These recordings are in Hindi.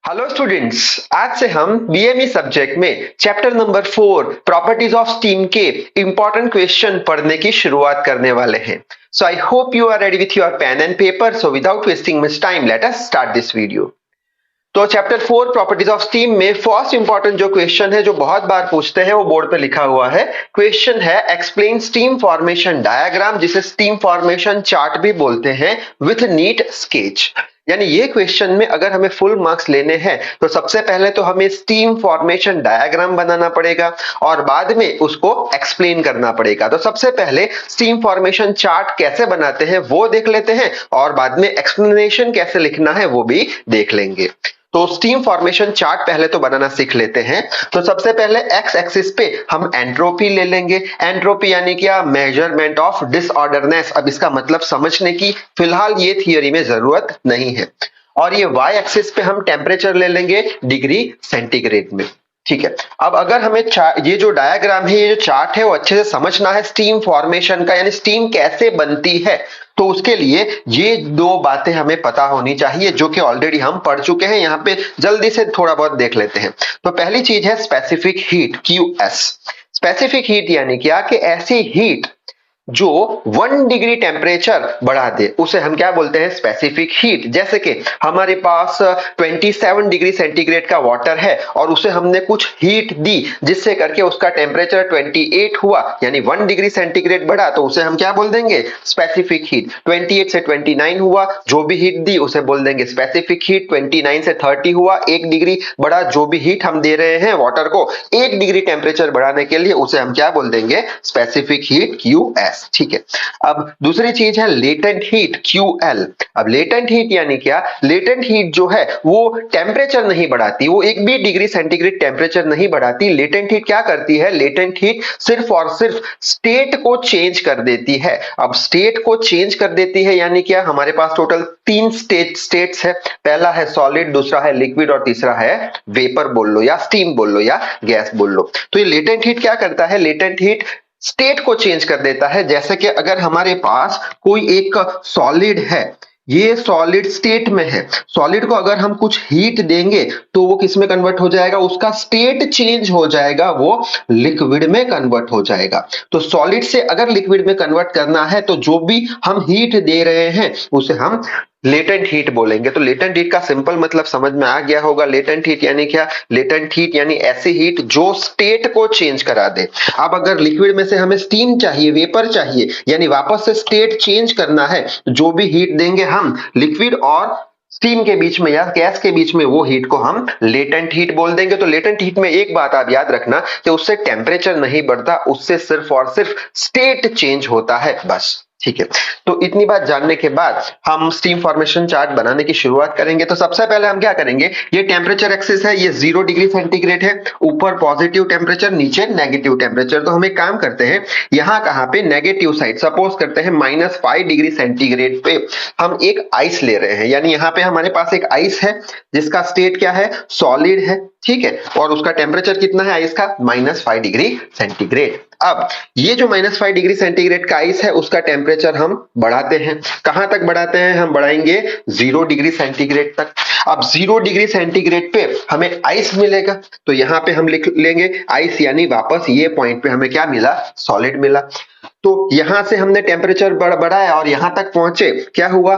हेलो स्टूडेंट्स, आज से हम बीएमई सब्जेक्ट में chapter number 4 properties of steam के इंपॉर्टेंट क्वेश्चन पढ़ने की शुरुआत करने वाले हैं। So I hope you are ready with your pen and paper. So without wasting much time let us start this video. तो चैप्टर 4 प्रॉपर्टीज ऑफ स्टीम में फर्स्ट इंपॉर्टेंट जो क्वेश्चन है, जो बहुत बार पूछते हैं, वो बोर्ड पे लिखा हुआ है। क्वेश्चन है एक्सप्लेन स्टीम फॉर्मेशन डायग्राम, जिसे स्टीम फॉर्मेशन चार्ट भी बोलते हैं, विथ नीट स्केच। यानी ये क्वेश्चन में अगर हमें फुल मार्क्स लेने हैं तो सबसे पहले तो हमें स्टीम फॉर्मेशन डायग्राम बनाना पड़ेगा और बाद में उसको एक्सप्लेन करना पड़ेगा। तो सबसे पहले स्टीम फॉर्मेशन चार्ट कैसे बनाते हैं वो देख लेते हैं और बाद में एक्सप्लेनेशन कैसे लिखना है वो भी देख लेंगे। तो स्टीम फॉर्मेशन चार्ट पहले तो बनाना सीख लेते हैं। तो सबसे पहले एक्स एक्सिस पे हम एंट्रोपी ले लेंगे। एंट्रोपी यानी क्या? Measurement of disorderness. अब इसका मतलब समझने की फिलहाल ये थियरी में जरूरत नहीं है। और ये वाई एक्सिस पे हम टेम्परेचर ले लेंगे डिग्री सेंटीग्रेड में। ठीक है, अब अगर हमें ये जो डायग्राम है, ये जो चार्ट है, वो अच्छे से समझना है स्टीम फॉर्मेशन का, यानी स्टीम कैसे बनती है, तो उसके लिए ये दो बातें हमें पता होनी चाहिए, जो कि ऑलरेडी हम पढ़ चुके हैं। यहाँ पे जल्दी से थोड़ा बहुत देख लेते हैं। तो पहली चीज है specific heat, QS। Specific heat यानी क्या कि ऐसी हीट जो 1 डिग्री टेम्परेचर बढ़ा दे, उसे हम क्या बोलते हैं? Specific heat. जैसे कि हमारे पास 27 डिग्री सेंटीग्रेड का वाटर है और उसे हमने कुछ हीट दी जिससे करके उसका टेम्परेचर 28 हुआ, यानी 1 डिग्री सेंटीग्रेड बढ़ा, तो उसे हम क्या बोल देंगे? Specific heat. 28 से 29 हुआ, जो भी हीट दी उसे बोल देंगे स्पेसिफिक हीट। 29 से 30 हुआ, 1 डिग्री बढ़ा, जो भी हीट हम दे रहे हैं वाटर को 1 डिग्री टेम्परेचर बढ़ाने के लिए, उसे हम क्या बोल देंगे? Specific heat, QS। ठीक है, अब दूसरी चीज है लेटेंट हीट, QL। अब लेटेंट हीट यानी क्या? लेटेंट हीट जो है वो टेम्परेचर नहीं बढ़ाती, वो 1 भी डिग्री सेंटीग्रेड टेम्परेचर नहीं बढ़ाती। लेटेंट हीट क्या करती है? लेटेंट हीट सिर्फ और सिर्फ स्टेट को चेंज कर देती है। अब स्टेट को चेंज कर देती है यानी क्या? हमारे पास टोटल 3 स्टेट्स है। पहला है सॉलिड, दूसरा है लिक्विड और तीसरा है वेपर बोल लो या स्टीम बोल लो या गैस बोल लो। तो ये लेटेंट हीट क्या करता है? लेटेंट हीट स्टेट को चेंज कर देता है। जैसे कि अगर हमारे पास कोई एक सॉलिड है, ये सॉलिड स्टेट में है, सॉलिड को अगर हम कुछ हीट देंगे तो वो किस में कन्वर्ट हो जाएगा? उसका स्टेट चेंज हो जाएगा, वो लिक्विड में कन्वर्ट हो जाएगा। तो सॉलिड से अगर लिक्विड में कन्वर्ट करना है तो जो भी हम हीट दे रहे हैं उसे हम लेटेंट हीट बोलेंगे। तो लेटेंट हीट का सिंपल मतलब समझ में आ गया होगा। लेटेंट हीट यानी क्या? लेटेंट हीट यानी ऐसी हीट जो स्टेट को चेंज करा दे। अब अगर लिक्विड में से हमें स्टीम चाहिए, वेपर चाहिए, यानी वापस से स्टेट चेंज करना है, जो भी हीट देंगे हम लिक्विड और स्टीम के बीच में या गैस के बीच में, वो हीट को हम लेटेंट हीट बोल देंगे। तो लेटेंट हीट में एक बात आप याद रखना कि उससे टेम्परेचर नहीं बढ़ता, उससे सिर्फ और सिर्फ स्टेट चेंज होता है, बस। ठीक है, तो इतनी बात जानने के बाद हम स्टीम फॉर्मेशन चार्ट बनाने की शुरुआत करेंगे। तो सबसे पहले हम क्या करेंगे? ये टेम्परेचर एक्सिस है, ये 0 डिग्री सेंटीग्रेड है, ऊपर पॉजिटिव टेम्परेचर, नीचे नेगेटिव टेम्परेचर। तो हम एक काम करते हैं, यहां कहां पे? Negative side. सपोज करते हैं -5 डिग्री सेंटीग्रेड पे हम एक आइस ले रहे हैं, यानी यहां पे हमारे पास एक आइस है जिसका स्टेट क्या है? सॉलिड है। ठीक है, और उसका टेम्परेचर कितना है आइस का? -5 डिग्री सेंटीग्रेड। अब ये जो -5 डिग्री सेंटीग्रेड का आइस है, उसका टेम्परेचर हम बढ़ाते हैं। कहां तक बढ़ाते हैं? हम बढ़ाएंगे 0 डिग्री सेंटीग्रेड तक। अब 0 डिग्री सेंटीग्रेड पे हमें आइस मिलेगा, तो यहां पे हम लिख लेंगे आइस, यानी वापस ये पॉइंट पे हमें क्या मिला? सॉलिड मिला। तो यहां से हमने टेम्परेचर बढ़ाया और यहां तक पहुंचे, क्या हुआ?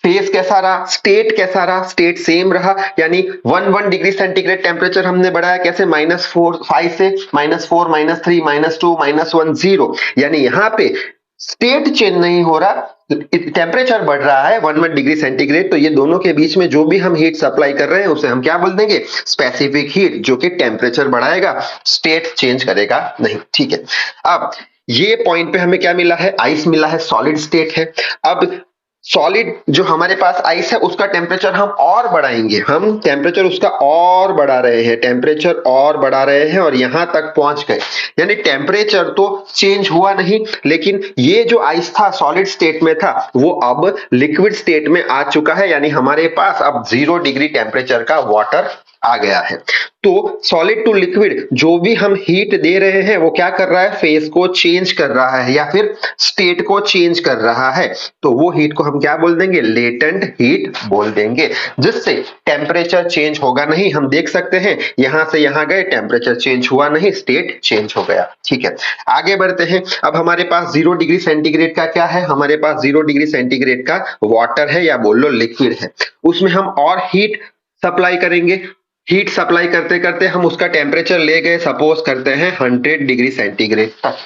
फेस कैसा रहा? स्टेट कैसा रहा? स्टेट सेम रहा, यानी 1 डिग्री सेंटीग्रेड टेम्परेचर हमने बढ़ाया। कैसे? -5 से -4 -3 -2 -1 0, यानी यहां पे स्टेट चेंज नहीं हो रहा, टेम्परेचर बढ़ रहा है 1 डिग्री सेंटीग्रेड। तो ये दोनों के बीच में जो भी हम हीट सप्लाई कर रहे हैं उसे हम क्या बोल देंगे? स्पेसिफिक हीट, जो कि टेम्परेचर बढ़ाएगा, स्टेट चेंज करेगा नहीं। ठीक है, अब ये पॉइंट पे हमें क्या मिला है? आइस मिला है, सॉलिड स्टेट है। अब सॉलिड जो हमारे पास आइस है उसका टेम्परेचर हम और बढ़ाएंगे, हम टेम्परेचर उसका और बढ़ा रहे हैं, टेम्परेचर और बढ़ा रहे हैं और यहां तक पहुंच गए। यानी टेम्परेचर तो चेंज हुआ नहीं, लेकिन ये जो आइस था सॉलिड स्टेट में था, वो अब लिक्विड स्टेट में आ चुका है, यानी हमारे पास अब 0 डिग्री टेम्परेचर का वाटर आ गया है। तो सॉलिड टू लिक्विड जो भी हम हीट दे रहे हैं वो क्या कर रहा है, फेज को चेंज कर रहा है या फिर स्टेट को चेंज कर रहा है। तो वो हीट को हम क्या बोल देंगे, लेटेंट हीट बोल देंगे, जिससे टेम्परेचर चेंज होगा नहीं। हम देख सकते हैं यहां से यहां गए, टेम्परेचर चेंज हुआ नहीं, स्टेट चेंज हो गया। ठीक है, आगे बढ़ते हैं। अब हमारे पास 0 डिग्री सेंटीग्रेड का क्या है, हमारे पास 0 डिग्री सेंटीग्रेड का वाटर है या बोल लो लिक्विड है। उसमें हम और हीट सप्लाई करेंगे। हीट सप्लाई करते करते हम उसका टेम्परेचर ले गए, सपोज करते हैं 100 डिग्री सेंटीग्रेड तक।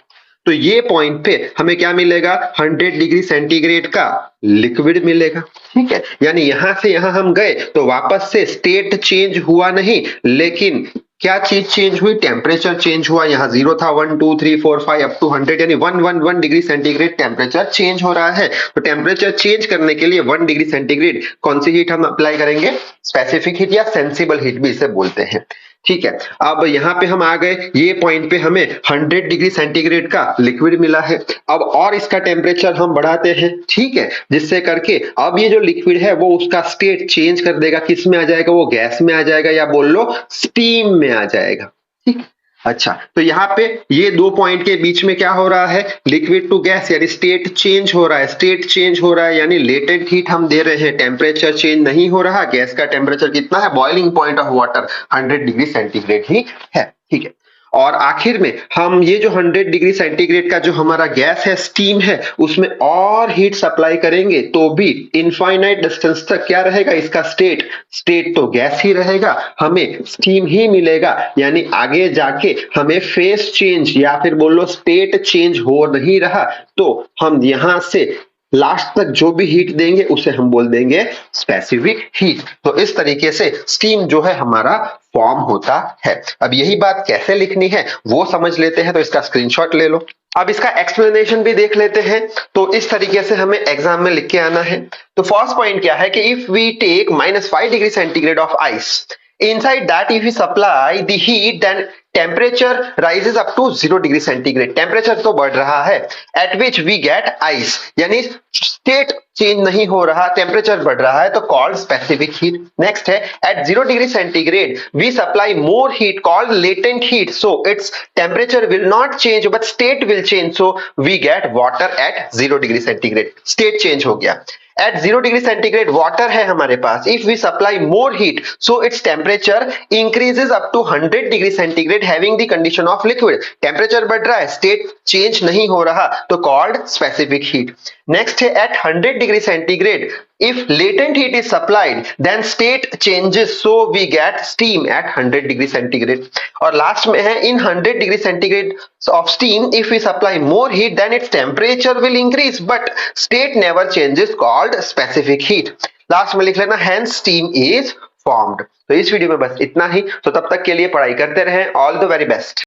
तो ये पॉइंट पे हमें क्या मिलेगा, 100 डिग्री सेंटीग्रेड का लिक्विड मिलेगा। ठीक है, यानी यहां से यहां हम गए तो वापस से स्टेट चेंज हुआ नहीं, लेकिन क्या चीज चेंज हुई, टेम्परेचर चेंज हुआ। यहाँ 0 था, 1 2 3 4 5 अप टू 100 यानी 111 डिग्री सेंटीग्रेड टेम्परेचर चेंज हो रहा है। तो टेम्परेचर चेंज करने के लिए 1 डिग्री सेंटीग्रेड कौन सी हीट हम अप्लाई करेंगे, स्पेसिफिक हीट या सेंसिबल हीट भी इसे बोलते हैं। ठीक है, अब यहाँ पे हम आ गए, ये पॉइंट पे हमें 100 डिग्री सेंटीग्रेड का लिक्विड मिला है। अब और इसका टेम्परेचर हम बढ़ाते हैं, ठीक है, जिससे करके अब ये जो लिक्विड है वो उसका स्टेट चेंज कर देगा। किस में आ जाएगा, वो गैस में आ जाएगा या बोल लो स्टीम में आ जाएगा। ठीक, अच्छा, तो यहाँ पे ये दो पॉइंट के बीच में क्या हो रहा है, लिक्विड टू गैस यानी स्टेट चेंज हो रहा है। स्टेट चेंज हो रहा है यानी लेटेंट हीट हम दे रहे हैं, टेम्परेचर चेंज नहीं हो रहा। गैस का टेम्परेचर कितना है, boiling point of water 100 degree centigrade ही है। ठीक है, और आखिर में हम ये जो 100 डिग्री सेंटीग्रेड का जो हमारा गैस है, स्टीम है, उसमें और हीट सप्लाई करेंगे तो भी इनफाइनाइट डिस्टेंस तक क्या रहेगा इसका स्टेट, स्टेट तो गैस ही रहेगा, हमें स्टीम ही मिलेगा। यानी आगे जाके हमें फेस चेंज या फिर बोलो स्टेट चेंज हो नहीं रहा। तो हम यहां से लास्ट तक जो भी हीट देंगे उसे हम बोल देंगे स्पेसिफिक हीट। तो इस तरीके से स्टीम जो है हमारा फॉर्म होता है। अब यही बात कैसे लिखनी है वो समझ लेते हैं, तो इसका स्क्रीनशॉट ले लो। अब इसका एक्सप्लेनेशन भी देख लेते हैं। तो इस तरीके से हमें एग्जाम में लिख के आना है। तो फर्स्ट पॉइंट क्या है कि if we take -5 degree centigrade of ice, inside that if we supply the heat then temperature rises up to 0 degree centigrade. Temperature तो बढ़ रहा है, at which we get ice यानी स्टेट चेंज नहीं हो रहा, टेम्परेचर बढ़ रहा है, तो कॉल्ड स्पेसिफिक हीट। नेक्स्ट है at 0 degree centigrade we supply more heat called latent heat, so its temperature will not change but state will change, so we get water at 0 degree centigrade. State change हो गया। At 0 डिग्री सेंटीग्रेड वाटर है हमारे पास, if we supply more heat so its temperature increases up to 100 degree centigrade having the condition of liquid। Temperature बढ़ रहा है, स्टेट चेंज नहीं हो रहा, तो कॉल्ड स्पेसिफिक हीट। नेक्स्ट है at 100 degree centigrade if latent heat is supplied then state changes, so we get steam at 100 degree centigrade। और लास्ट में है in 100 degree centigrade of steam if we supply more heat then its temperature will increase but state never changes, called specific heat। Last में लिख लेना hence steam is formed। तो इस वीडियो में बस इतना ही। तो तब तक के लिए पढ़ाई करते रहें। All the very best.